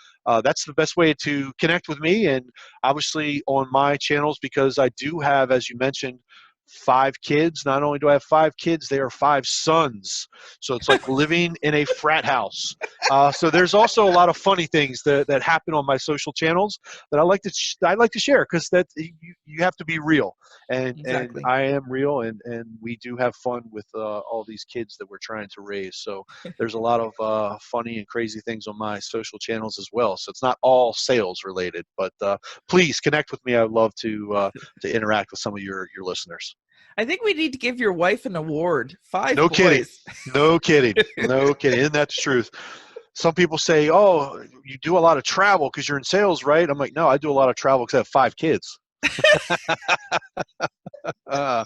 S2: that's the best way to connect with me, and obviously on my channels, because I do have, as you mentioned, 5 kids. Not only do I have 5 kids, they are 5 sons. So it's like living in a frat house. So there's also a lot of funny things that happen on my social channels that I like to share, because that you have to be real, and
S1: Exactly.
S2: I am real, and we do have fun with all these kids that we're trying to raise. So there's a lot of funny and crazy things on my social channels as well. So it's not all sales related, but please connect with me. I'd love to interact with some of your listeners.
S1: I think we need to give your wife an award. 5
S2: No kidding.
S1: boys.
S2: No kidding. No kidding. Isn't that the truth? Some people say, "Oh, you do a lot of travel because you're in sales, right?" I'm like, "No, I do a lot of travel because I have 5 kids." Uh,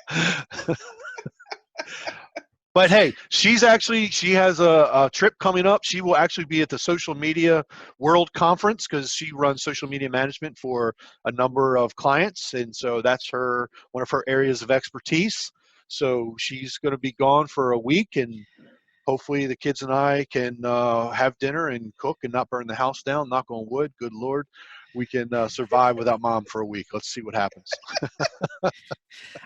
S2: but hey, she has a trip coming up. She will actually be at the Social Media World Conference, because she runs social media management for a number of clients, and so that's one of her areas of expertise. So she's going to be gone for a week, and hopefully the kids and I can have dinner and cook and not burn the house down. Knock on wood. Good Lord, we can survive without mom for a week. Let's see what happens.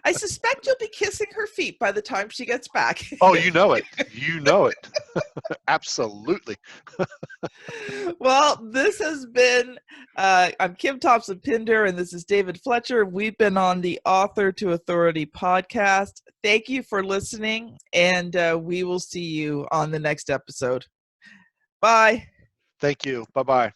S1: I suspect you'll be kissing her feet by the time she gets back.
S2: Oh, you know it. You know it. Absolutely.
S1: Well, this has been, I'm Kim Thompson Pinder, and this is David Fletcher. We've been on the Author to Authority podcast. Thank you for listening, and we will see you on the next episode. Bye.
S2: Thank you. Bye-bye.